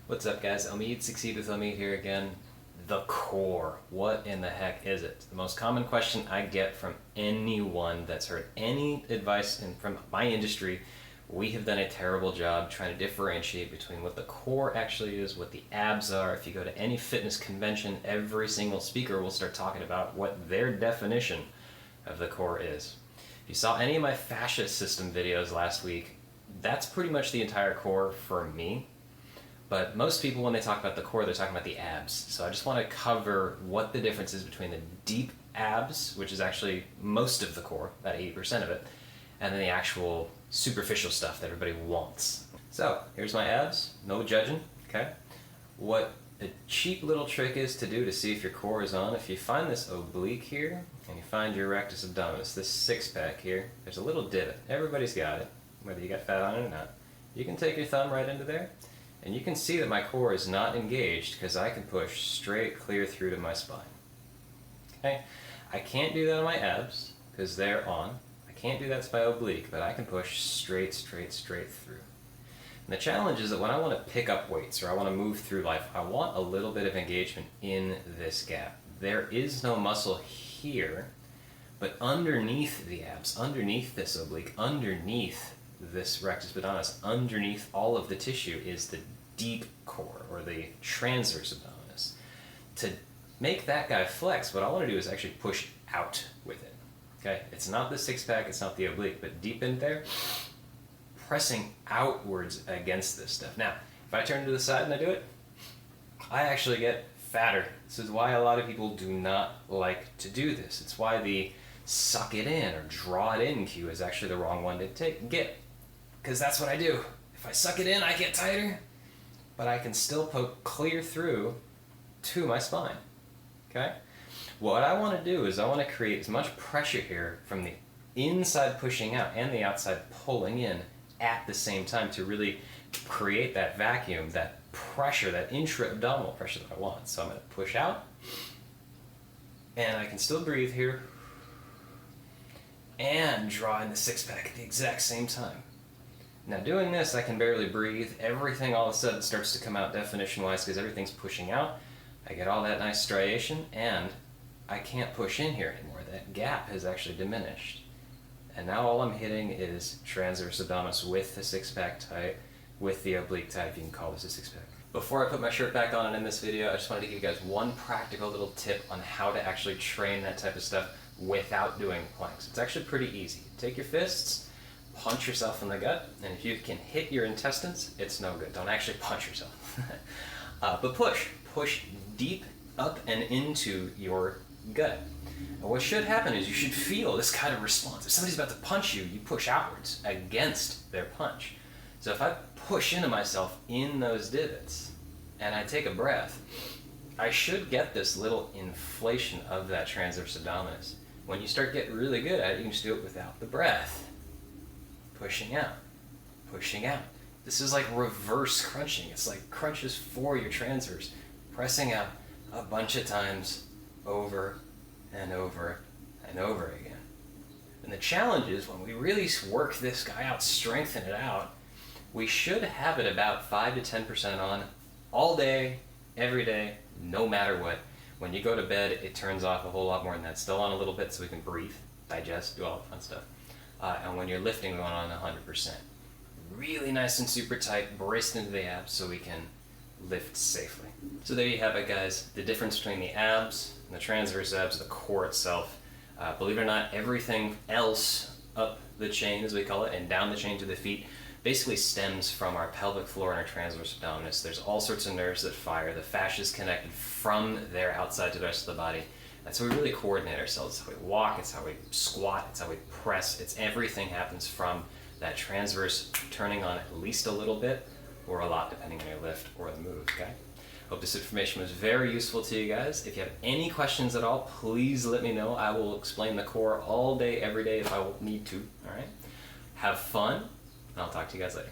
What's up, guys? Omid Succeed with Omid here again. The core. What in the heck is it? The most common question I get from anyone that's heard any advice from my industry. We have done a terrible job trying to differentiate between what the core actually is, what the abs are. If you go to any fitness convention, every single speaker will start talking about what their definition of the core is. If you saw any of my fascia system videos last week, that's pretty much the entire core for me. But most people, when they talk about the core, they're talking about the abs. So I just want to cover what the difference is between the deep abs, which is actually most of the core, about 80% of it, and then the actual superficial stuff that everybody wants. So here's my abs, no judging, okay? What a cheap little trick is to do to see if your core is on, if you find this oblique here, and you find your rectus abdominis, this six-pack here, there's a little divot. Everybody's got it, whether you got fat on it or not. You can take your thumb right into there, and you can see that my core is not engaged because I can push straight clear through to my spine. Okay? I can't do that on my abs because they're on. I can't do that to my oblique, but I can push straight through. And the challenge is that when I want to pick up weights or I want to move through life, I want a little bit of engagement in this gap. There is no muscle here, but underneath the abs, underneath this oblique, underneath this rectus abdominis, underneath all of the tissue is the deep core, or the transverse abdominis. To make that guy flex, what I want to do is actually push out with it. Okay? It's not the six-pack, it's not the oblique, but deep in there, pressing outwards against this stuff. Now, if I turn to the side and I do it, I actually get fatter. This is why a lot of people do not like to do this. It's why the suck it in or draw it in cue is actually the wrong one to get. Because that's what I do. If I suck it in, I get tighter, but I can still poke clear through to my spine. Okay? What I want to do is I want to create as much pressure here from the inside pushing out and the outside pulling in at the same time to really create that vacuum, that pressure, that intra-abdominal pressure that I want. So I'm going to push out, and I can still breathe here, and draw in the six-pack at the exact same time. Now doing this, I can barely breathe. Everything all of a sudden starts to come out definition-wise because everything's pushing out. I get all that nice striation, and I can't push in here anymore. That gap has actually diminished. And now all I'm hitting is transverse abdominis with the six-pack tight, with the oblique tight, if you can call this a six-pack. Before I put my shirt back on and in this video, I just wanted to give you guys one practical little tip on how to actually train that type of stuff without doing planks. It's actually pretty easy. Take your fists, punch yourself in the gut, and if you can hit your intestines, it's no good. Don't actually punch yourself. But push deep up and into your gut. And what should happen is you should feel this kind of response. If somebody's about to punch you, you push outwards against their punch. So if I push into myself in those divots and I take a breath, I should get this little inflation of that transverse abdominis. When you start getting really good at it, you can just do it without the breath. Pushing out, pushing out. This is like reverse crunching. It's like crunches for your transverse, pressing out a bunch of times over and over and over again. And the challenge is when we really work this guy out, strengthen it out, we should have it about 5 to 10% on all day, every day, no matter what. When you go to bed, it turns off a whole lot more than that. Still on a little bit so we can breathe, digest, do all the fun stuff. And when you're lifting, going on 100%. Really nice and super tight, braced into the abs so we can lift safely. So there you have it, guys. The difference between the abs and the transverse abs, the core itself. Believe it or not, everything else up the chain, as we call it, and down the chain to the feet, basically stems from our pelvic floor and our transverse abdominis. There's all sorts of nerves that fire. The fascia is connected from there outside to the rest of the body. That's how we really coordinate ourselves. It's how we walk, it's how we squat, it's how we press. It's everything happens from that transverse turning on at least a little bit or a lot depending on your lift or the move, okay? Hope this information was very useful to you guys. If you have any questions at all, please let me know. I will explain the core all day, every day if I need to, all right? Have fun, and I'll talk to you guys later.